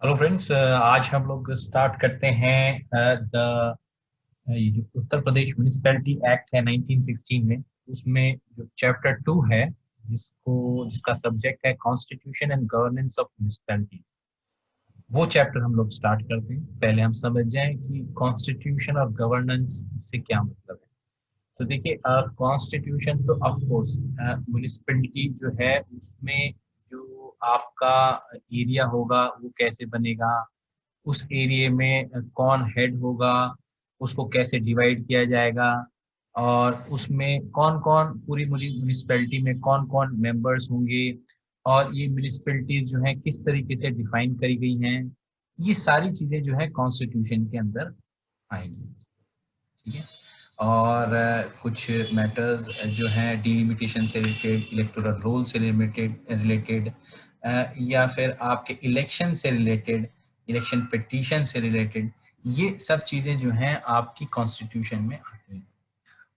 Hello friends, आज हम लोग स्टार्ट करते हैं द ये जो उत्तर प्रदेश म्युनिसिपैलिटी एक्ट है 1916 में, उसमें जो चैप्टर 2 है, जिसका सब्जेक्ट है constitution and governance of municipalities. वो चैप्टर हम लोग स्टार्ट करते हैं। पहले हम समझ जाएं कि कॉन्स्टिट्यूशन और गवर्नेंस से क्या मतलब है। तो देखिए, कॉन्स्टिट्यूशन तो ऑफ कोर्स म्युनिसिपैलिटी जो है उसमें जो आपका एरिया होगा वो कैसे बनेगा, उस एरिया में कौन हेड होगा, उसको कैसे डिवाइड किया जाएगा, और उसमें कौन कौन पूरी म्यूनिसिपैलिटी में कौन कौन मेंबर्स होंगे, और ये म्यूनिसिपैलिटीज जो है किस तरीके से डिफाइन करी गई हैं। ये सारी चीजें जो है कॉन्स्टिट्यूशन के अंदर आएंगी। ठीक है। और कुछ मैटर्स जो हैं डिलिमिटेशन से रिलेटेड, इलेक्टोरल रोल से रिलेटेड या फिर आपके इलेक्शन से रिलेटेड, इलेक्शन पिटीशन से रिलेटेड, ये सब चीज़ें जो हैं आपकी कॉन्स्टिट्यूशन में आती हैं।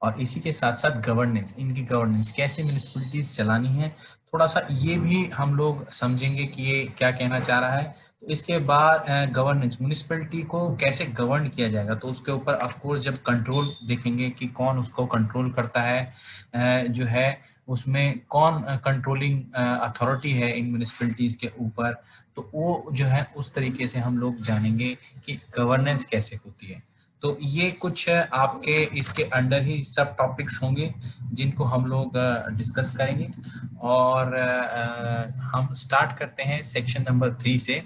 और इसी के साथ साथ गवर्नेंस, इनकी गवर्नेंस कैसे म्यूनिसिपैलिटीज चलानी है, थोड़ा सा ये भी हम लोग समझेंगे कि ये क्या कहना चाह रहा है। तो इसके बाद गवर्नेंस, म्यूनिसिपैलिटी को कैसे गवर्न किया जाएगा, तो उसके ऊपर ऑफ कोर्स जब कंट्रोल देखेंगे कि कौन उसको कंट्रोल करता है, जो है उसमें कौन कंट्रोलिंग अथॉरिटी है इन म्यूनिसिपैलिटीज के ऊपर, तो वो जो है उस तरीके से हम लोग जानेंगे कि गवर्नेंस कैसे होती है। तो ये कुछ आपके इसके अंडर ही सब टॉपिक्स होंगे जिनको हम लोग डिस्कस करेंगे। और हम स्टार्ट करते हैं सेक्शन नंबर 3 से,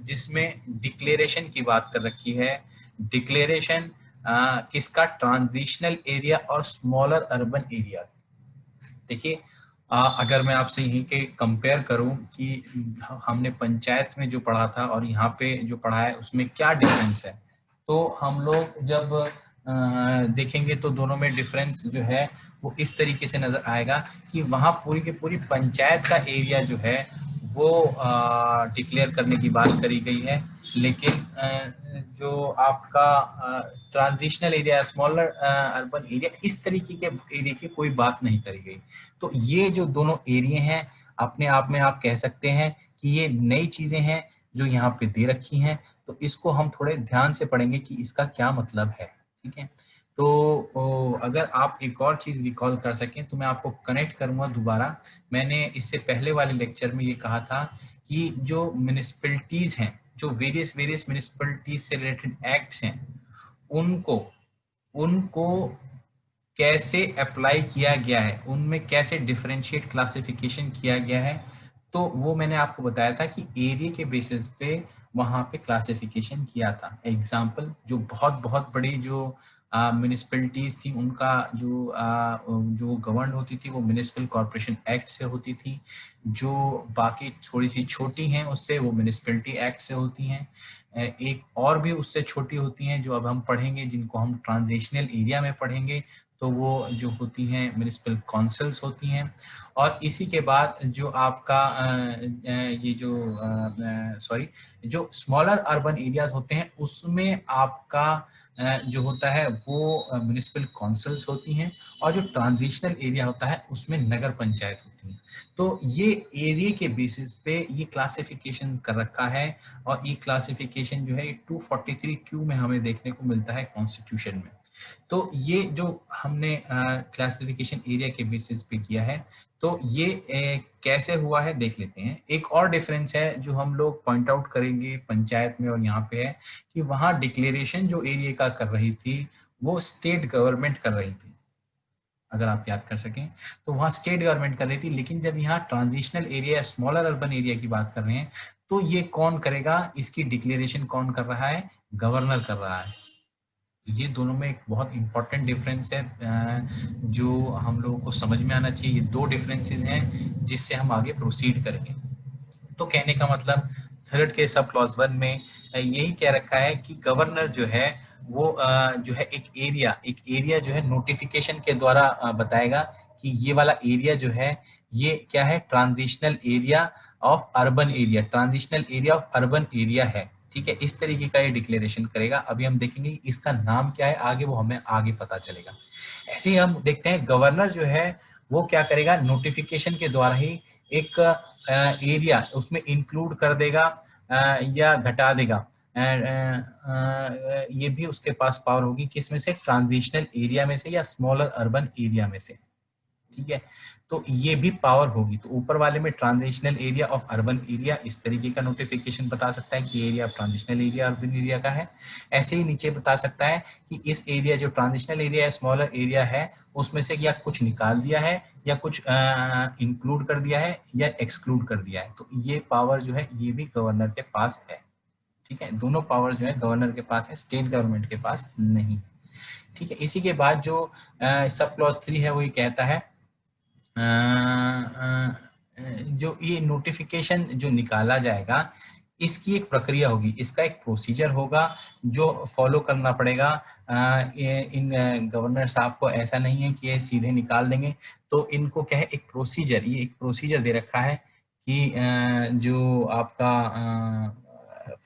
जिसमें डिक्लेरेशन की बात कर रखी है। डिक्लेरेशन किसका? ट्रांजिशनल एरिया और स्मॉलर अर्बन एरिया। देखिए, अगर मैं आपसे यहीं के कंपेयर करूं कि हमने पंचायत में जो पढ़ा था और यहाँ पे जो पढ़ा है उसमें क्या डिफरेंस है, तो हम लोग जब देखेंगे तो दोनों में डिफरेंस जो है वो इस तरीके से नजर आएगा कि वहाँ पूरी की पूरी पंचायत का एरिया जो है वो डिक्लेयर करने की बात करी गई है। लेकिन जो आपका transitional area, smaller urban area, इस तरीके के एरिया की कोई बात नहीं करी गई। तो ये जो दोनों एरिया हैं, अपने आप में आप कह सकते हैं कि ये नई चीजें हैं जो यहाँ पे दे रखी हैं। तो इसको हम थोड़े ध्यान से पढ़ेंगे कि इसका क्या मतलब है। ठीक है। तो अगर आप एक और चीज रिकॉल कर सकें तो मैं आपको कनेक्ट करूंगा दोबारा। मैंने इससे पहले वाले लेक्चर में ये कहा था कि जो म्यूनिसिपैलिटीज हैं, जो वेरियस वेरियस म्यूनिसिपैलिटीज से रिलेटेड एक्ट्स हैं, उनको उनको कैसे अप्लाई किया गया है, उनमें कैसे डिफरेंशिएट क्लासिफिकेशन किया गया है, तो वो मैंने आपको बताया था कि एरिया के बेसिस पे वहाँ पे क्लासिफिकेशन किया था। एग्जाम्पल, जो बहुत बहुत बड़ी जो म्यूनिसिपैलिटीज थी उनका जो गवर्न होती थी वो म्यूनिसिपल कॉर्पोरेशन एक्ट से होती थी। जो बाकी थोड़ी सी छोटी हैं उससे वो म्यूनिसिपैलिटी एक्ट से होती हैं। एक और भी उससे छोटी होती हैं जो अब हम पढ़ेंगे, जिनको हम ट्रांजिशनल एरिया में पढ़ेंगे, तो वो जो होती हैं म्यूनिसिपल काउंसिल्स होती हैं। और इसी के बाद जो आपका ये जो सॉरी जो स्मॉलर अर्बन एरियाज होते हैं उसमें आपका जो होता है वो म्यूनिसिपल काउंसिल्स होती हैं। और जो ट्रांजिशनल एरिया होता है उसमें नगर पंचायत होती हैं। तो ये एरिया के बेसिस पे ये क्लासिफिकेशन कर रखा है। और ये क्लासिफिकेशन जो है 243 क्यू में हमें देखने को मिलता है कॉन्स्टिट्यूशन में। तो ये जो हमने क्लासिफिकेशन एरिया के बेसिस पे किया है, तो ये कैसे हुआ है देख लेते हैं। एक और डिफरेंस है जो हम लोग पॉइंट आउट करेंगे पंचायत में और यहाँ पे है कि वहाँ डिक्लेरेशन जो एरिया का कर रही थी वो स्टेट गवर्नमेंट कर रही थी। अगर आप याद कर सकें तो वहाँ स्टेट गवर्नमेंट कर रही थी, लेकिन जब यहाँ transitional area, smaller urban area की बात कर रहे हैं, तो ये कौन करेगा, इसकी डिक्लेरेशन कौन कर रहा है? गवर्नर कर रहा है। ये दोनों में एक बहुत इंपॉर्टेंट डिफरेंस है जो हम लोगों को समझ में आना चाहिए। ये दो डिफरेंसेस हैं जिससे हम आगे प्रोसीड करेंगे। तो कहने का मतलब थर्ड के सब क्लॉज 1 में यही कह रखा है कि गवर्नर जो है वो जो है एक एरिया जो है नोटिफिकेशन के द्वारा बताएगा कि ये वाला एरिया जो है ये क्या है, transitional area of urban area, transitional area of urban area है। ठीक है, इस तरीके का ये डिक्लेरेशन करेगा। अभी हम देखेंगे इसका नाम क्या है, आगे वो हमें आगे पता चलेगा। ऐसे ही हम देखते हैं गवर्नर जो है वो क्या करेगा, नोटिफिकेशन के द्वारा ही एक एरिया उसमें इंक्लूड कर देगा या घटा देगा, ये भी उसके पास पावर होगी, किस में से, ट्रांजिशनल एरिया में से या स्मॉलर अर्बन एरिया में से, ठीक है। तो ये भी पावर होगी। तो ऊपर वाले में transitional area of urban area इस तरीके का नोटिफिकेशन बता सकता है कि area of transitional area urban area का है। ऐसे ही नीचे बता सकता है कि इस एरिया जो ट्रांजिशनल एरिया है, स्मॉलर एरिया है, उसमें से या कुछ निकाल दिया है या कुछ इंक्लूड कर दिया है या एक्सक्लूड कर दिया है। तो ये पावर जो है ये भी गवर्नर के पास है, ठीक है। दोनों पावर जो है गवर्नर के पास है, स्टेट गवर्नमेंट के पास नहीं, ठीक है। इसी के बाद जो सब क्लॉज 3 है वो ये कहता है जो ये नोटिफिकेशन जो निकाला जाएगा इसकी एक प्रक्रिया होगी, इसका एक प्रोसीजर होगा जो फॉलो करना पड़ेगा। इन गवर्नर साहब को ऐसा नहीं है कि ये सीधे निकाल देंगे, तो इनको क्या है, एक प्रोसीजर, ये एक प्रोसीजर दे रखा है कि जो आपका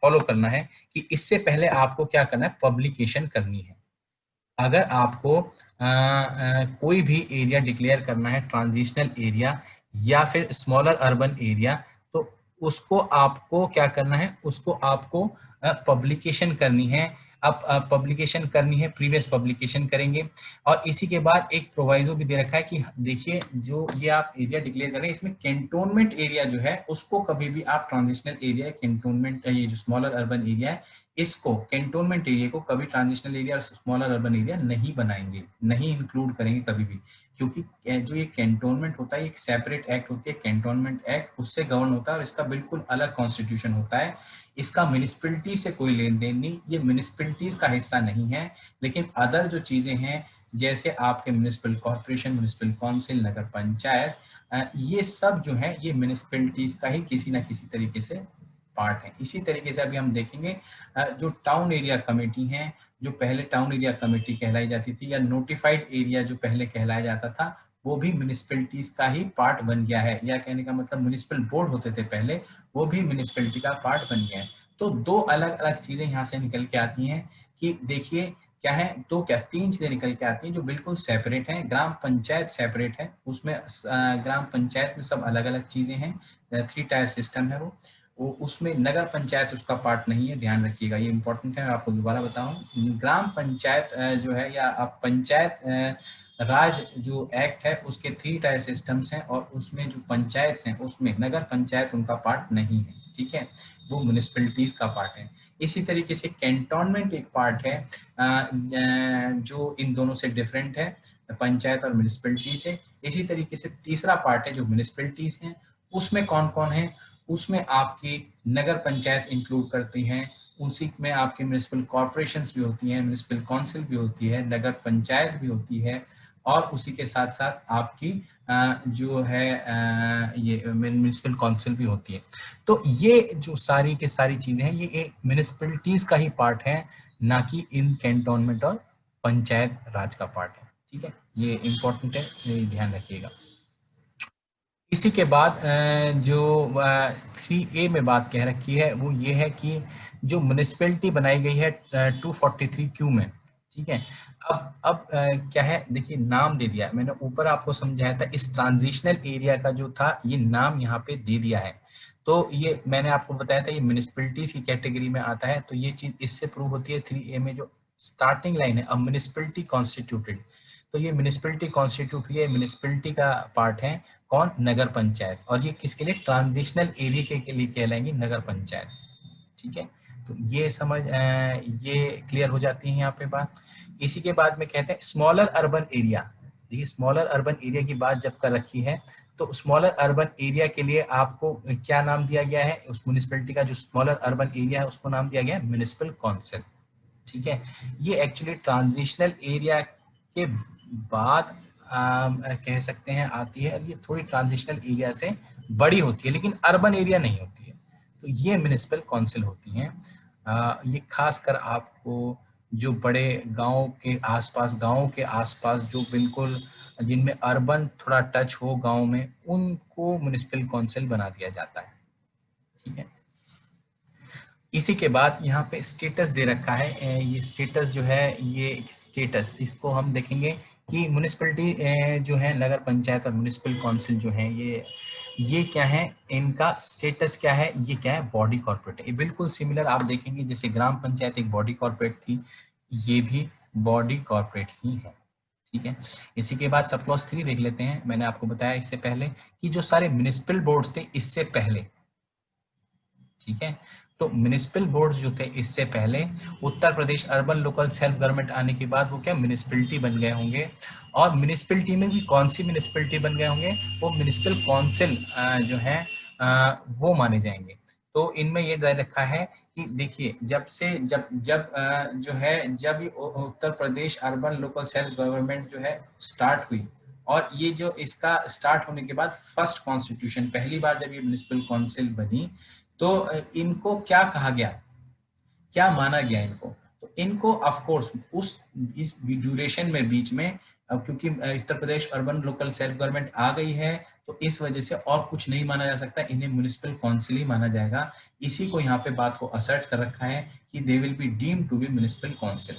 फॉलो करना है कि इससे पहले आपको क्या करना है, पब्लिकेशन करनी है। अगर आपको कोई भी एरिया डिक्लेयर करना है, ट्रांजिशनल एरिया या फिर स्मॉलर अर्बन एरिया, तो उसको आपको क्या करना है, उसको आपको पब्लिकेशन करनी है। अब पब्लिकेशन करनी है, प्रीवियस पब्लिकेशन करेंगे। और इसी के बाद एक प्रोवाइजो भी दे रखा है कि देखिए जो ये आप एरिया डिक्लेयर कर रहे हैं, इसमें कैंटोनमेंट एरिया जो है उसको कभी भी आप ट्रांजिशनल एरिया, कैंटोनमेंट, ये जो स्मॉलर अर्बन एरिया है, इसको कैंटोनमेंट एरिया को कभी ट्रांजिशनल एरिया और स्मॉलर अर्बन एरिया नहीं बनाएंगे, नहीं इंक्लूड करेंगे कभी भी, क्योंकि जो ये कैंटोनमेंट होता है एक सेपरेट एक्ट होती है, कैंटोनमेंट एक्ट, उससे गवर्न होता है और इसका बिल्कुल अलग कॉन्स्टिट्यूशन होता है। इसका म्युनिसिपैलिटी से कोई लेन देन नहीं, ये म्युनिसिपैलिटीज का हिस्सा नहीं है। लेकिन अदर जो चीजें हैं जैसे आपके म्युनिसिपल कॉर्पोरेशन, म्युनिसिपल काउंसिल, नगर पंचायत, ये सब जो है ये म्युनिसिपैलिटीज का ही किसी ना किसी तरीके से पार्ट है। इसी तरीके से अभी हम देखेंगे जो टाउन एरिया कमेटी है, जो पहले टाउन एरिया कमेटी कहलाई जाती थी या नोटिफाइड एरिया जो पहले कहलाया जाता था, वो भी म्युनिसिपैलिटीज का ही पार्ट बन गया है। या कहने का मतलब म्युनिसिपल बोर्ड होते थे पहले, वो भी म्युनिसिपैलिटी का पार्ट बन गया है। तो दो अलग अलग चीजें यहाँ से निकल के आती हैं कि देखिए क्या है, दो क्या तीन चीजें निकल के आती हैं जो बिल्कुल सेपरेट हैं। ग्राम पंचायत सेपरेट है, उसमें ग्राम पंचायत में सब अलग अलग चीजें हैं, 3 टायर सिस्टम है वो उसमें नगर पंचायत उसका पार्ट नहीं है, ध्यान रखिएगा, ये इंपॉर्टेंट है। आपको दोबारा बताऊं, ग्राम पंचायत जो है या आप पंचायत राज जो एक्ट है उसके 3 टायर सिस्टम्स हैं और उसमें जो पंचायत हैं उसमें नगर पंचायत उनका पार्ट नहीं है, ठीक है, वो म्युनिसिपैलिटीज का पार्ट है। इसी तरीके से कैंटोनमेंट एक पार्ट है जो इन दोनों से डिफरेंट है, पंचायत और म्युनिसिपैलिटी से। इसी तरीके से तीसरा पार्ट है जो म्युनिसिपैलिटीज हैं, उसमें कौन कौन है, उसमें आपकी नगर पंचायत इंक्लूड करती हैं, उसी में आपकी म्युनिसिपल कॉर्पोरेशंस भी होती हैं, म्युनिसिपल काउंसिल भी होती है, नगर पंचायत भी होती है, और उसी के साथ साथ आपकी जो है ये म्युनिसिपल काउंसिल भी होती है। तो ये जो सारी के सारी चीजें हैं ये म्युनिसिपैलिटीज का ही पार्ट है, ना कि इन कैंटोनमेंट और पंचायत राज का पार्ट है, ठीक है। ये इंपॉर्टेंट है, ये ध्यान रखिएगा। इसी के बाद जो 3A में बात कह रखी है वो ये है कि जो म्युनिसिपैलिटी बनाई गई है 243Q में, ठीक है। अब क्या है, देखिए नाम दे दिया मैंने, ऊपर आपको समझाया था इस ट्रांजिशनल एरिया का जो था ये नाम यहाँ पे दे दिया है। तो ये मैंने आपको बताया था ये म्युनिसिपैलिटीज की कैटेगरी में आता है। तो ये चीज इससे प्रूव होती है 3A में जो स्टार्टिंग लाइन है, अ म्युनिसिपैलिटी कॉन्स्टिट्यूटेड, तो ये म्युनिसिपैलिटी कॉन्स्टिट्यूट हुई है, म्युनिसिपैलिटी का पार्ट है कौन, नगर पंचायत, और ये किसके लिए, ट्रांजिशनल एरिया के लिए कहलाएंगी नगर पंचायत, ठीक है। तो ये समझ ये क्लियर हो जाती है यहाँ पे बात। इसी के बाद में कहते हैं स्मॉलर अर्बन एरिया। देखिए स्मॉलर अर्बन एरिया की बात जब कर रखी है तो स्मॉलर अर्बन एरिया के लिए आपको क्या नाम दिया गया है, उस म्युनिसिपैलिटी का जो स्मॉलर अर्बन एरिया है उसको नाम दिया गया है म्युनिसिपल काउंसिल, ठीक है। ये एक्चुअली ट्रांजिशनल एरिया के बाद कह सकते हैं आती है, और ये थोड़ी ट्रांजिशनल एरिया से बड़ी होती है लेकिन अर्बन एरिया नहीं होती है। तो ये म्युनिसिपल काउंसिल होती हैं। ये खासकर आपको जो बड़े गांव के आसपास जो बिल्कुल जिनमें अर्बन थोड़ा टच हो गांव में, उनको म्युनिसिपल काउंसिल बना दिया जाता है, ठीक है। इसी के बाद यहाँ पे स्टेटस दे रखा है, ये स्टेटस जो है ये स्टेटस इसको हम देखेंगे कि म्यूनिसिपैलिटी जो है, नगर पंचायत और म्यूनिसिपल काउंसिल जो है, ये क्या है, इनका स्टेटस क्या है, ये क्या है, बॉडी कॉर्पोरेट है। ये बिल्कुल सिमिलर आप देखेंगे जैसे ग्राम पंचायत एक बॉडी कॉर्पोरेट थी, ये भी बॉडी कॉर्पोरेट ही है। ठीक है, इसी के बाद सब क्लॉज 3 देख लेते हैं। मैंने आपको बताया इससे पहले कि जो सारे म्यूनिसिपल बोर्ड्स थे इससे पहले, ठीक है, तो म्यूनिसिपल बोर्ड्स जो थे इससे पहले, Uttar Pradesh urban local self government आने के बाद वो क्या म्यूनिसिपैलिटी बन गए होंगे। और म्यूनिसिपैलिटी में भी कौन सी म्यूनिसिपैलिटी बन गए होंगे, वो म्यूनिसिपल काउंसिल जो है वो माने जाएंगे। तो इनमें ये दे रखा है कि देखिए, जब से जब जब जो है, जब ये Uttar Pradesh urban local self government जो है स्टार्ट हुई, और ये जो इसका स्टार्ट होने के बाद फर्स्ट कॉन्स्टिट्यूशन, पहली बार जब ये म्यूनिसिपल काउंसिल बनी, तो इनको क्या कहा गया, क्या माना गया इनको, तो इनको ऑफ कोर्स उस इस ड्यूरेशन में बीच में, अब क्योंकि Uttar Pradesh urban local self government आ गई है, तो इस वजह से और कुछ नहीं माना जा सकता, इन्हें म्युनिसिपल काउंसिल ही माना जाएगा। इसी को यहाँ पे बात को असर्ट कर रखा है कि they will be deemed to be municipal council.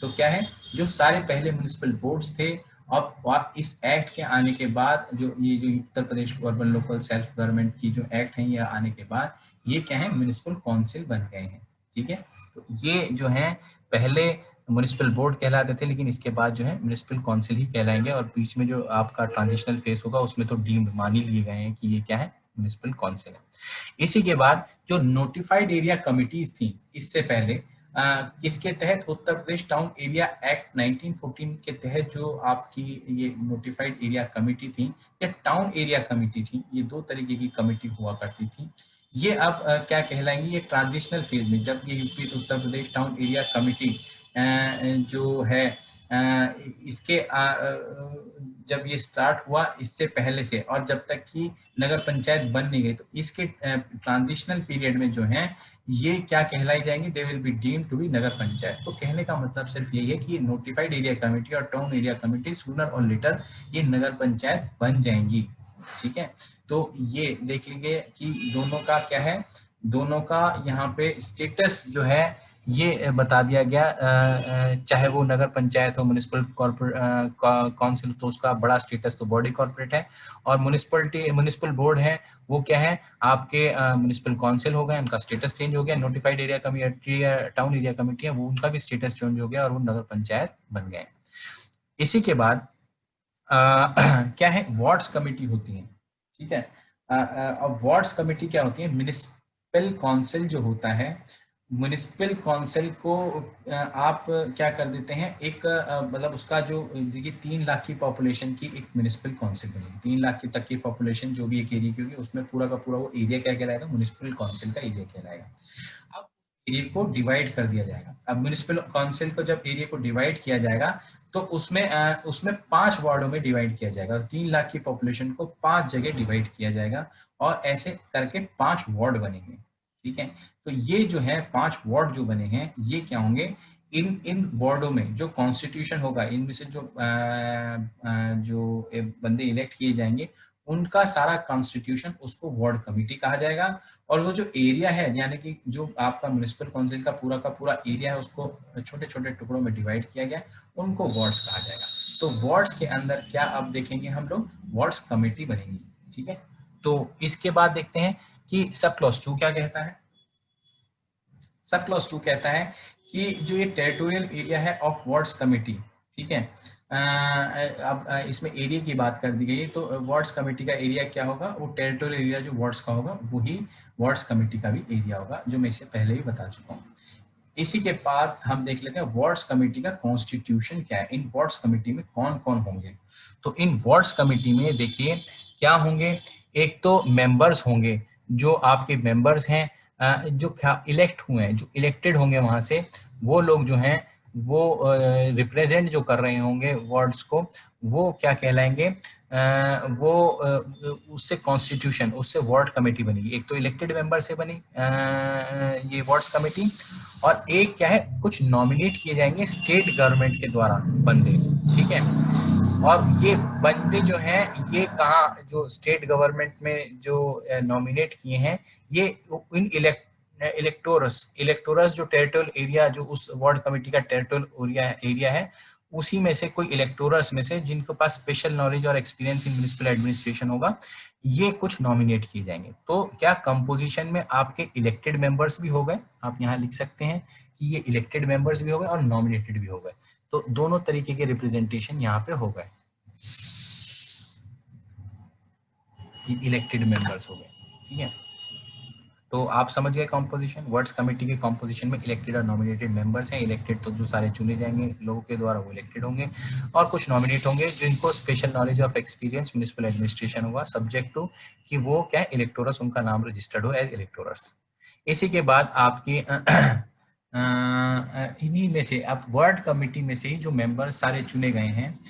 तो क्या है, जो सारे पहले म्युनिसिपल बोर्ड्स थे, अब इस एक्ट के आने के बाद, जो ये जो Uttar Pradesh urban local self government की जो एक्ट है, ये आने के बाद ये क्या है, म्युनिसिपल काउंसिल बन गए हैं। ठीक है, तो ये जो है पहले म्युनिसिपल बोर्ड कहलाते थे, लेकिन इसके बाद जो है म्युनिसिपल काउंसिल ही कहलाएंगे, और बीच में जो आपका ट्रांजिशनल फेस होगा उसमें तो डीम्ड मान ही लिए गए हैं कि ये क्या है, म्युनिसिपल काउंसिल है। इसी के बाद जो नोटिफाइड एरिया कमिटीज थी इससे पहले, किसके तहत, Uttar Pradesh town area act 1914 के तहत जो आपकी ये नोटिफाइड एरिया कमिटी थी या टाउन एरिया कमिटी थी, ये दो तरीके की कमिटी हुआ करती थी। ये अब क्या कहलाएंगी, ये ट्रांजिशनल फेज में, जब ये UP Uttar Pradesh town area committee जो है इसके जब ये स्टार्ट हुआ, इससे पहले से और जब तक कि नगर पंचायत बन नहीं गई, तो इसके ट्रांजिशनल पीरियड में जो है ये क्या कहलाई जाएंगी, they will be deemed to be nagar panchayat. तो कहने का मतलब सिर्फ यही है कि नोटिफाइड एरिया कमेटी और टाउन एरिया कमेटी सूनर और लेटर ये नगर पंचायत बन जाएंगी। ठीक है, तो ये देख लीजिए कि दोनों का क्या है, दोनों का यहाँ पे स्टेटस जो है ये बता दिया गया, चाहे वो नगर पंचायत हो, म्युनिसिपल काउंसिल, तो उसका बड़ा स्टेटस तो बॉडी कॉर्पोरेट है, और म्युनिसिपल बोर्ड है वो क्या है, आपके म्युनिसिपल काउंसिल हो गए, उनका स्टेटस चेंज हो गया। Notified area committee, town area committee है, वो उनका भी स्टेटस चेंज हो गया और वो नगर पंचायत बन गए। इसी के बाद क्या है, वार्ड्स कमेटी होती है। ठीक है, अब वार्ड्स कमेटी क्या होती है, म्युनिसिपल काउंसिल जो होता है, म्युनिसिपल काउंसिल को आप क्या कर देते हैं, एक मतलब उसका जो, देखिए 3 लाख की पॉपुलेशन की एक म्युनिसिपल काउंसिल बनेगी, 3 लाख तक की पॉपुलेशन जो भी एक एरिया की होगी, उसमें पूरा का पूरा वो एरिया क्या कहलाएगा, म्युनिसिपल काउंसिल का एरिया कहलाएगा। अब एरिया को डिवाइड कर दिया जाएगा। अब म्युनिसिपल काउंसिल को जब एरिया को डिवाइड किया जाएगा, तो उसमें 5 वार्डों में डिवाइड किया जाएगा, 3 लाख की पॉपुलेशन को 5 जगह डिवाइड किया जाएगा, और ऐसे करके 5 वार्ड बनेंगे। ठीक है, तो ये जो है 5 वार्ड जो बने हैं, ये क्या होंगे, इन वार्डों में जो कॉन्स्टिट्यूशन होगा, इनमें से जो बंदे इलेक्ट किए जाएंगे, उनका सारा कॉन्स्टिट्यूशन उसको वार्ड कमेटी कहा जाएगा। और वो जो एरिया है, यानी कि जो आपका म्युनिसिपल काउंसिल का पूरा एरिया है, उसको छोटे छोटे टुकड़ों में डिवाइड किया गया, उनको वार्ड्स कहा जाएगा। तो वार्ड्स के अंदर क्या अब देखेंगे हम लोग, वार्ड्स कमेटी बनेगी। ठीक है, तो इसके बाद देखते हैं कि सब क्लॉज 2 क्या कहता है। सब क्लॉज 2 कहता है कि जो ये टेरिटोरियल एरिया है ऑफ वार्ड्स कमेटी, ठीक है, अब इसमें एरिया की बात कर दी गई है, तो वार्ड्स कमेटी का एरिया क्या होगा, वो टेरिटोरियल एरिया जो वार्ड्स का होगा वही वार्ड्स कमेटी का भी एरिया होगा, जो मैं इसे पहले ही बता चुका हूँ। इसी के बाद हम देख लेते हैं वार्ड्स कमेटी का कॉन्स्टिट्यूशन क्या है, इन वार्ड्स कमेटी में कौन कौन होंगे। तो इन वार्ड्स कमेटी में देखिए क्या होंगे, एक तो मेंबर्स होंगे, जो आपके मेंबर्स हैं, जो इलेक्ट हुए हैं, जो इलेक्टेड होंगे वहां से, वो लोग जो हैं वो रिप्रेजेंट जो कर रहे होंगे वार्ड्स को, वो क्या कहलाएंगे, वो उससे कॉन्स्टिट्यूशन, उससे वार्ड कमेटी बनेगी। एक तो इलेक्टेड मेंबर से बनी ये वार्ड्स कमेटी, और एक क्या है, कुछ नॉमिनेट किए जाएंगे स्टेट गवर्नमेंट के द्वारा बंदे। ठीक है, और ये बंदे जो हैं, ये कहाँ, जो स्टेट गवर्नमेंट में जो नॉमिनेट किए हैं, ये इन इलेक्टोरस जो टेरिटोरियल एरिया, जो उस वार्ड कमेटी का टेरिटोरियल एरिया है, उसी में से कोई इलेक्टोरल्स में से जिनके पास स्पेशल नॉलेज और एक्सपीरियंस इन म्युनिसिपल एडमिनिस्ट्रेशन होगा, ये कुछ नॉमिनेट किए जाएंगे। तो क्या कंपोजिशन में आपके इलेक्टेड मेंबर्स भी हो गए, आप यहाँ लिख सकते हैं कि ये इलेक्टेड मेंबर्स भी हो गए और नॉमिनेटेड भी हो गए, तो दोनों तरीके के रिप्रेजेंटेशन यहाँ पे हो गए, इलेक्टेड मेंबर्स हो गए। ठीक है, तो आप समझ गए कॉम्पोजिशन। वर्ड्स कमेटी के कॉम्पोजिशन में इलेक्टेड और नॉमिनेटेड मेंबर्स हैं। इलेक्टेड तो जो सारे चुने जाएंगे लोगों के द्वारा वो इलेक्टेड होंगे, और कुछ नॉमिनेट होंगे जिनको special knowledge of experience municipal administration होगा, सब्जेक्ट टू कि वो क्या इलेक्टोरस, उनका नाम रजिस्टर्ड हो एज इलेक्टोरस। इसी के बाद आपकी इन्हीं में से, अब वर्ड कमेटी में से ही जो मेंबर सारे चुने गए हैं,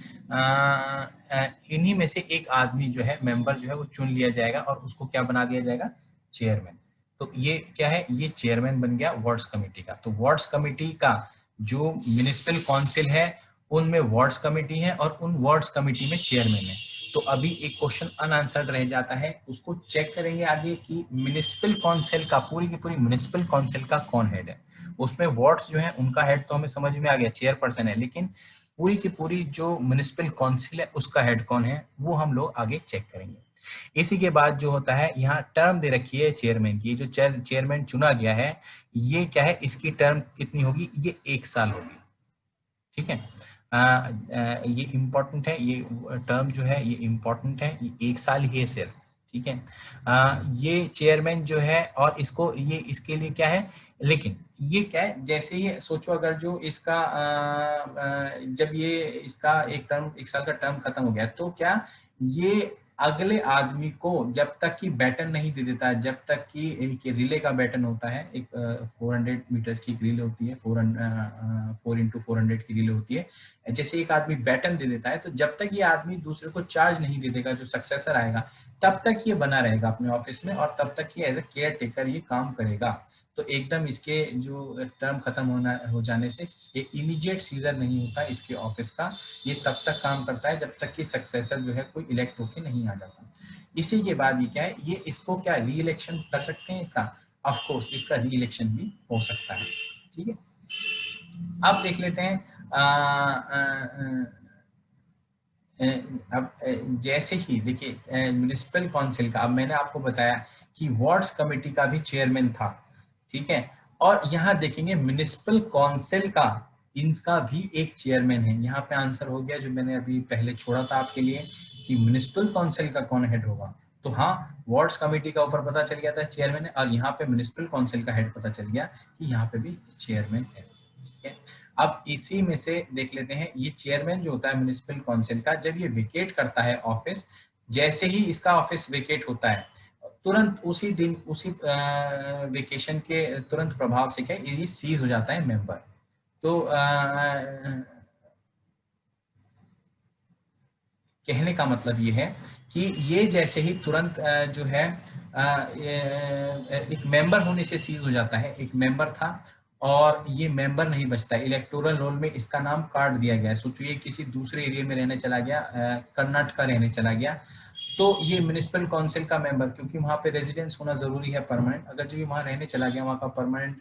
इन्हीं में से एक आदमी जो है, मेंबर जो है वो चुन लिया जाएगा और उसको क्या बना दिया जाएगा, चेयरमैन। तो ये क्या है, ये चेयरमैन बन गया वार्ड्स कमेटी का। तो वार्ड्स कमेटी का जो म्युनिसिपल काउंसिल है उनमें वार्ड्स कमेटी है और उन वार्ड्स कमेटी में चेयरमैन है। तो अभी एक क्वेश्चन अनआंसर्ड रह जाता है, उसको चेक करेंगे आगे कि म्युनिसिपल काउंसिल का, पूरी की पूरी म्युनिसिपल काउंसिल का कौन हेड है। उसमें वार्ड्स जो है उनका हेड तो हमें समझ में आ गया, चेयरपर्सन है, लेकिन पूरी की पूरी जो म्युनिसिपल काउंसिल है उसका हेड कौन है वो हम लोग आगे चेक करेंगे। इसी के बाद जो होता है, यहाँ टर्म दे रखी है चेयरमैन की, जो चेयरमैन चुना गया है ये क्या है, इसकी टर्म कितनी होगी, ये 1 साल होगी। ठीक है, ये इम्पोर्टेंट है, ये टर्म जो है ये इम्पोर्टेंट है, ये 1 साल ही है सिर्फ। ठीक है, ये चेयरमैन जो है, और इसको ये इसके लिए क्या है, लेकिन ये क्या है, जैसे ये सोचो अगर जो इसका जब ये इसका 1 साल का टर्म खत्म हो गया, तो क्या ये अगले आदमी को जब तक कि बैटन नहीं दे देता, जब तक कि एक रिले का बैटन होता है, एक 400 मीटर्स की रिले होती है, 4x400 की रिले होती है, जैसे एक आदमी बैटन दे देता है, तो जब तक ये आदमी दूसरे को चार्ज नहीं दे देगा, जो सक्सेसर आएगा, तब तक ये बना रहेगा अपने ऑफिस में, और तब तक ये एज ए केयर टेकर ये काम करेगा। तो एकदम इसके जो टर्म खत्म हो जाने से इमीडिएट सीजर नहीं होता इसके ऑफिस का, ये तब तक काम करता है जब तक कि सक्सेसर जो है कोई इलेक्ट होके नहीं आ जाता। इसी के बाद ये क्या है, ये इसको क्या री इलेक्शन कर सकते हैं इसका, ऑफ कोर्स इसका री इलेक्शन भी हो सकता है। ठीक है, अब देख लेते हैं अब जैसे ही देखिए म्युनिसिपल काउंसिल का, अब मैंने आपको बताया कि वार्ड्स कमेटी का भी चेयरमैन था। ठीक है, और यहाँ देखेंगे म्युनिसिपल काउंसिल का, इनका भी एक चेयरमैन है। यहाँ पे आंसर हो गया जो मैंने अभी पहले छोड़ा था आपके लिए कि म्युनिसिपल काउंसिल का कौन हेड होगा। तो हाँ, वार्ड्स कमेटी का ऊपर पता चल गया था चेयरमैन है, और यहाँ पे म्युनिसिपल काउंसिल का हेड पता चल गया कि यहाँ पे भी चेयरमैन है। ठीक है, अब इसी में से देख लेते हैं, ये चेयरमैन जो होता है म्युनिसिपल काउंसिल का, जब ये वेकेट करता है ऑफिस, जैसे ही इसका ऑफिस वेकेट होता है, तुरंत उसी दिन, उसी वेकेशन के तुरंत प्रभाव से क्या ये सीज हो जाता है मेंबर। तो कहने का मतलब ये है कि ये जैसे ही तुरंत जो है एक मेंबर होने से सीज हो जाता है, एक मेंबर था और ये मेंबर नहीं बचता, इलेक्टोरल रोल में इसका नाम काट दिया गया है। सोचिए किसी दूसरे एरिया में रहने चला गया, कर्नाटक रहने चला गया, तो ये म्युनिसिपल काउंसिल का मेंबर, क्योंकि वहाँ पे रेजिडेंस होना जरूरी है परमानेंट, अगर जो ये वहाँ रहने चला गया, वहाँ का परमानेंट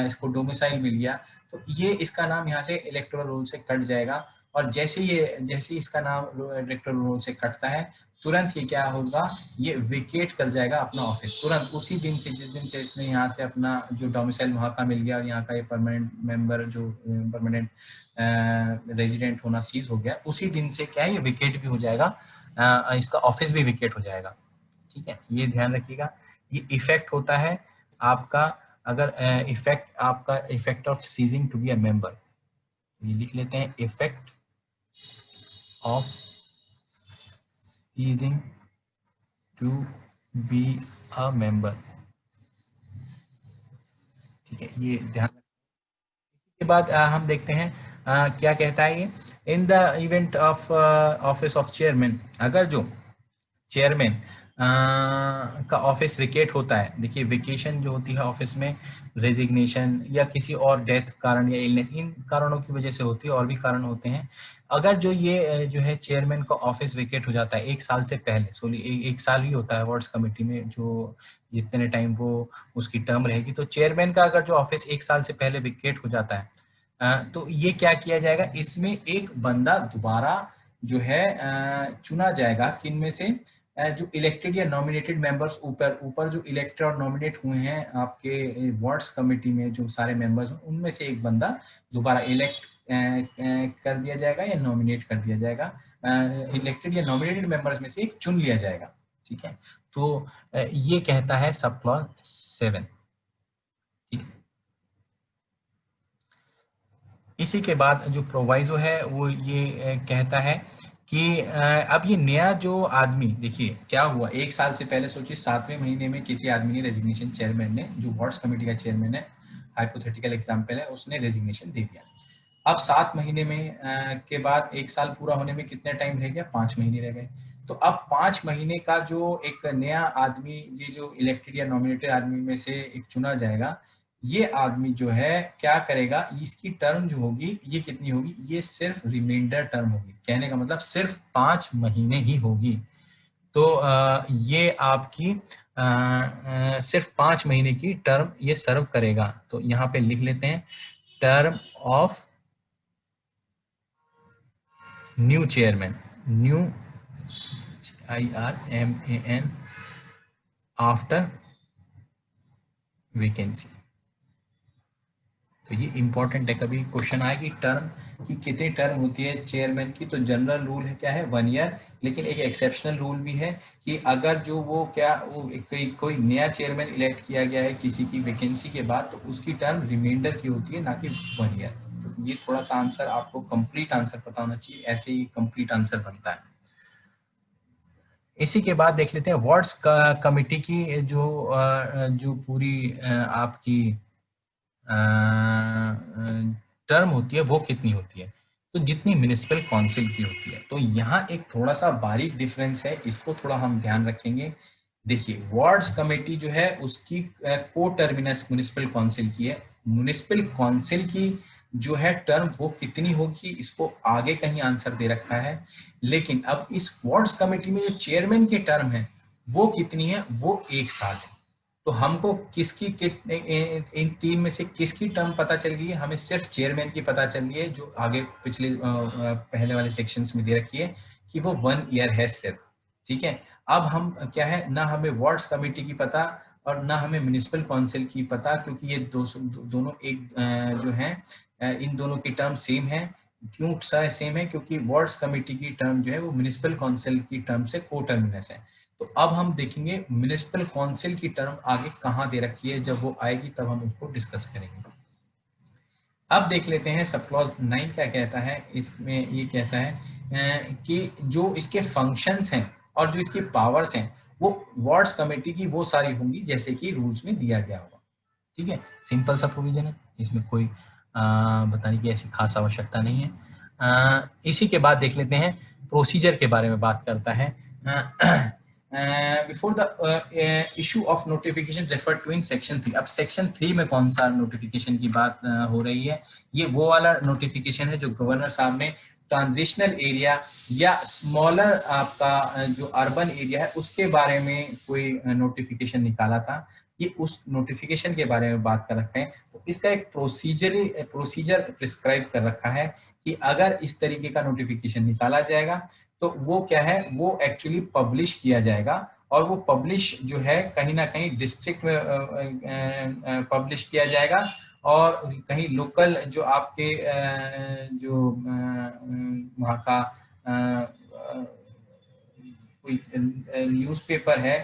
इसको डोमिसाइल मिल गया, तो ये इसका नाम यहाँ से इलेक्टोरल रोल से कट जाएगा। और जैसे इसका नाम इलेक्टोरल रोल से कटता है, तुरंत ये क्या होगा, ये वेकेट कर जाएगा अपना ऑफिस, तुरंत उसी दिन से, जिस दिन से इसने यहाँ से अपना जो डोमिसाइल वहाँ का मिल गया और यहाँ का ये परमानेंट मेंबर जो परमानेंट रेजिडेंट होना सीज हो गया, उसी दिन से क्या है ये वेकेट भी हो जाएगा, इसका ऑफिस भी वेकेट हो जाएगा। ठीक है, ये ध्यान रखिएगा। ये इफेक्ट होता है आपका, अगर effect of ceasing to be a member, ये लिख लेते हैं, effect of ceasing to be a member. ठीक है, ये ध्यान। इसके बाद हम देखते हैं क्या कहता है ये, in the event of office of chairman, अगर जो चेयरमैन का ऑफिस वेकेट होता है, देखिए वेकेशन जो होती है ऑफिस में, रेजिग्नेशन या किसी और डेथ कारण या इलनेस, इन कारणों की वजह से होती है, और भी कारण होते हैं। अगर जो ये जो है चेयरमैन का ऑफिस वेकेट हो जाता है 1 साल से पहले, सो 1 साल ही होता है वार्ड्स कमेटी में जो जितने टाइम वो उसकी टर्म रहेगी, तो चेयरमैन का अगर जो ऑफिस 1 साल से पहले वेकेट हो जाता है, तो ये क्या किया जाएगा, इसमें एक बंदा दोबारा जो है चुना जाएगा, किन में से, जो इलेक्टेड या नॉमिनेटेड मेंबर्स, ऊपर ऊपर जो इलेक्टेड और नॉमिनेट हुए हैं आपके वार्ड्स कमेटी में जो सारे मेंबर्स हैं, उनमें से एक बंदा दोबारा इलेक्ट कर दिया जाएगा या नॉमिनेट कर दिया जाएगा, इलेक्टेड या नॉमिनेटेड मेंबर्स में से एक चुन लिया जाएगा। ठीक है, तो ये कहता है सब क्लॉज 7। इसी के बाद जो प्रोवाइजो है वो ये कहता है कि अब ये नया जो आदमी, देखिए क्या हुआ, एक साल से पहले सोचिए 7वें महीने में किसी आदमी ने रेजिग्नेशन, चेयरमैन ने, जो वार्ड्स कमेटी का चेयरमैन है, हाइपोथेटिकल एग्जाम्पल है, उसने रेजिग्नेशन दे दिया। अब 7 महीने में के बाद एक साल पूरा होने में कितने टाइम रह गया, 5 महीने रह गए। तो अब 5 महीने का जो एक नया आदमी, ये जो इलेक्टेड या नॉमिनेटेड आदमी में से एक चुना जाएगा, ये आदमी जो है क्या करेगा, इसकी टर्म जो होगी ये कितनी होगी, ये सिर्फ रिमाइंडर टर्म होगी। कहने का मतलब सिर्फ 5 महीने ही होगी। तो ये आपकी सिर्फ 5 महीने की टर्म ये सर्व करेगा। तो यहाँ पे लिख लेते हैं term of new chairman, new IRMAN after vacancy. तो ये इंपॉर्टेंट है, कभी क्वेश्चन आए कि टर्म की कितनी टर्म होती है चेयरमैन की, तो जनरल रूल है क्या है 1 ईयर, लेकिन एक एक्सेप्शनल रूल भी है कि अगर जो वो क्या वो कोई नया चेयरमैन इलेक्ट किया गया है किसी की वैकेंसी के बाद, तो उसकी टर्म रिमाइंडर की होती है, ना कि 1 ईयर। तो ये थोड़ा सा आंसर आपको कंप्लीट आंसर पता होना चाहिए, ऐसे ही कंप्लीट आंसर बनता है। इसी के बाद देख लेते हैं वार्ड्स कमेटी की जो पूरी आपकी टर्म होती है वो कितनी होती है, तो जितनी म्युनिसिपल काउंसिल की होती है। तो यहाँ एक थोड़ा सा बारीक डिफरेंस है, इसको थोड़ा हम ध्यान रखेंगे। देखिए वार्ड्स कमेटी जो है उसकी को टर्मिनस म्युनिसिपल काउंसिल की है, म्युनिसिपल काउंसिल की जो है टर्म वो कितनी होगी, इसको आगे कहीं आंसर दे रखा है। लेकिन अब इस वार्ड्स कमेटी में जो चेयरमैन की टर्म है वो कितनी है, वो 1 साल है। तो हमको किसकी इन 3 में से किसकी टर्म पता चल गई है, हमें सिर्फ चेयरमैन की पता चल गई है, जो आगे पिछले पहले वाले सेक्शंस में दे रखी है कि वो 1 ईयर है सिर्फ। ठीक है, अब हम क्या है, ना हमें वार्ड्स कमेटी की पता और ना हमें म्युनिसिपल काउंसिल की पता, क्योंकि ये दोनों एक जो है इन दोनों की टर्म सेम है। क्यों सेम है, क्योंकि वार्ड्स कमेटी की टर्म जो है वो म्युनिसिपल काउंसिल की टर्म से को टर्मिनस है। तो अब हम देखेंगे म्युनिसिपल काउंसिल की टर्म आगे कहाँ दे रखी है, जब वो आएगी तब हम उसको डिस्कस करेंगे। अब देख लेते हैं सब क्लॉज 9 क्या कहता है। इसमें ये कहता है कि जो इसके फंक्शंस हैं और जो इसकी पावर्स हैं वो वार्ड्स कमेटी की वो सारी होंगी जैसे कि रूल्स में दिया गया होगा। ठीक है, सिंपल सा प्रोविजन है, इसमें कोई बताने की ऐसी खास आवश्यकता नहीं है। इसी के बाद देख लेते हैं प्रोसीजर के बारे में बात करता है। Before the issue of notification refer to in section 3। अब सेक्शन 3 में कौन सा नोटिफिकेशन की बात हो रही है, ये वो वाला नोटिफिकेशन है जो गवर्नर साहब ने ट्रांजिशनल एरिया या स्मॉलर आपका जो अर्बन एरिया है उसके बारे में कोई नोटिफिकेशन निकाला था। ये उस नोटिफिकेशन के बारे में बात कर रखे हैं। तो इसका एक प्रोसीजर प्रिस्क्राइब कर रखा है कि अगर इस तरीके का नोटिफिकेशन निकाला जाएगा तो वो क्या है, वो एक्चुअली पब्लिश किया जाएगा, और वो पब्लिश जो है कहीं ना कहीं डिस्ट्रिक्ट में पब्लिश किया जाएगा, और कहीं लोकल जो आपके जो वहाँ का कोई न्यूज़पेपर है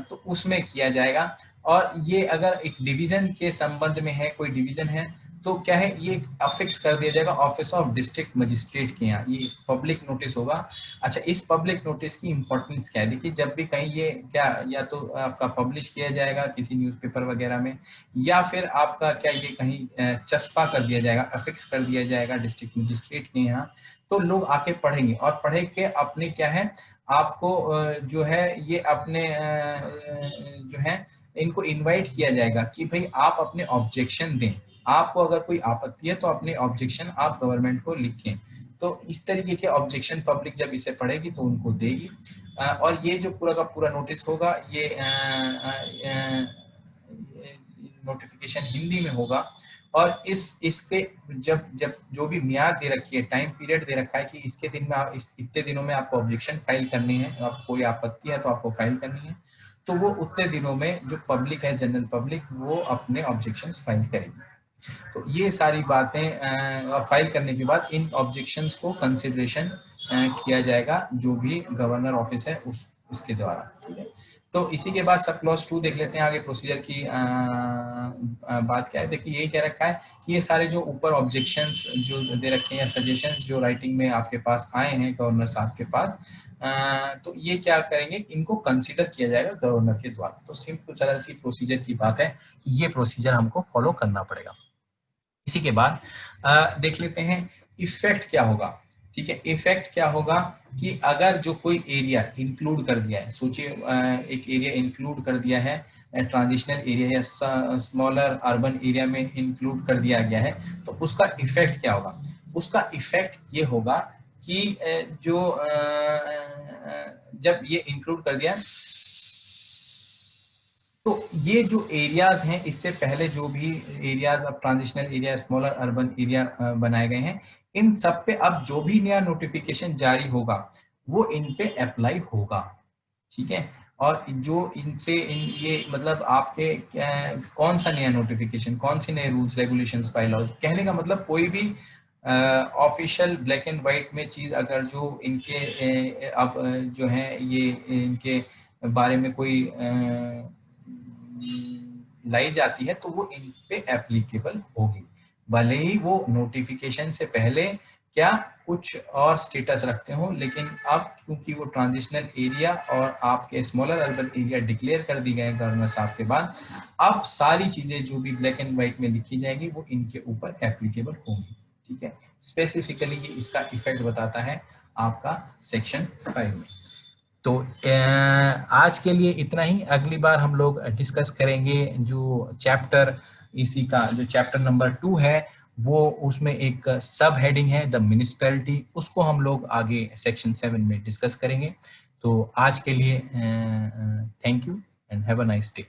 तो उसमें किया जाएगा। और ये अगर एक डिवीजन के संबंध में है, कोई डिवीजन है, तो क्या है, ये अफिक्स कर दिया जाएगा ऑफिस ऑफ डिस्ट्रिक्ट मजिस्ट्रेट के यहाँ, ये पब्लिक नोटिस होगा। अच्छा, इस पब्लिक नोटिस की इंपॉर्टेंस क्या है, देखिए जब भी कहीं ये क्या, या तो आपका पब्लिश किया जाएगा किसी न्यूज़पेपर वगैरह में, या फिर आपका क्या ये कहीं चस्पा कर दिया जाएगा, अफिक्स कर दिया जाएगा डिस्ट्रिक्ट मजिस्ट्रेट के यहाँ, तो लोग आके पढ़ेंगे और पढ़े के अपने क्या है, आपको जो है ये अपने जो है इनको इनवाइट किया जाएगा कि भाई आप अपने ऑब्जेक्शन दें, आपको अगर कोई आपत्ति है तो अपने ऑब्जेक्शन आप गवर्नमेंट को लिखें। तो इस तरीके के ऑब्जेक्शन पब्लिक जब इसे पढ़ेगी तो उनको देगी। और ये जो पूरा का पूरा नोटिस होगा, ये नोटिफिकेशन हिंदी में होगा, और इसके जब जब जो भी मियाद दे रखी है, टाइम पीरियड दे रखा है कि इसके दिन में आप इतने दिनों में आपको ऑब्जेक्शन फाइल करनी है, आपको कोई आपत्ति है तो आपको फाइल करनी है, तो वो उतने दिनों में जो पब्लिक है, जनरल पब्लिक, वो अपने ऑब्जेक्शंस फाइल करेगी। तो ये सारी बातें फाइल करने के बाद इन ऑब्जेक्शंस को कंसिडरेशन किया जाएगा जो भी गवर्नर ऑफिस है उसके द्वारा, ठीक है। तो इसी के बाद सब क्लॉज 2 देख लेते हैं आगे प्रोसीजर की बात क्या है। देखिए यही कह रखा है कि ये सारे जो ऊपर ऑब्जेक्शंस जो दे रखे हैं या सजेशंस जो राइटिंग में आपके पास आए हैं गवर्नर साहब के पास, तो ये क्या करेंगे, इनको कंसीडर किया जाएगा गवर्नर के द्वारा। तो सिंपल सरल सी प्रोसीजर की बात है, ये प्रोसीजर हमको फॉलो करना पड़ेगा। इसी के बाद देख लेते हैं इफेक्ट क्या होगा, ठीक है। इफेक्ट क्या होगा कि अगर जो कोई एरिया इंक्लूड कर दिया है, सोचिए एक एरिया इंक्लूड कर दिया है ट्रांजिशनल एरिया या स्मॉलर अर्बन एरिया में इंक्लूड कर दिया गया है, तो उसका इफेक्ट क्या होगा। उसका इफेक्ट ये होगा कि जो जब ये इंक्लूड कर दिया, तो ये जो एरियाज हैं, इससे पहले जो भी एरियाज अब transitional area, smaller urban area बनाए गए हैं, इन सब पे अब जो भी नया नोटिफिकेशन जारी होगा वो इन पे अप्लाई होगा, ठीक है। और जो इनसे ये मतलब आपके कौन सा नया नोटिफिकेशन, कौन से नए रूल्स रेगुलेशंस बाय लॉज, कहने का मतलब कोई भी ऑफिशियल ब्लैक एंड व्हाइट में चीज अगर जो इनके अब जो है ये इनके बारे में कोई लाई जाती है तो वो इन पे एप्लीकेबल होगी, भले ही वो नोटिफिकेशन से पहले क्या कुछ और स्टेटस रखते हो, लेकिन अब क्योंकि वो ट्रांजिशनल एरिया और आपके स्मॉलर अर्बन एरिया डिक्लेयर कर दी गए गवर्नर साहब के बाद, अब सारी चीजें जो भी ब्लैक एंड व्हाइट में लिखी जाएगी वो इनके ऊपर एप्लीकेबल होंगी, ठीक है। स्पेसिफिकली ये इसका इफेक्ट बताता है आपका सेक्शन 5 में। तो आज के लिए इतना ही, अगली बार हम लोग डिस्कस करेंगे जो चैप्टर, इसी का जो चैप्टर नंबर 2 है, वो उसमें एक सब हेडिंग है द म्युनिसिपैलिटी, उसको हम लोग आगे सेक्शन 7 में डिस्कस करेंगे। तो आज के लिए thank you and have a nice day.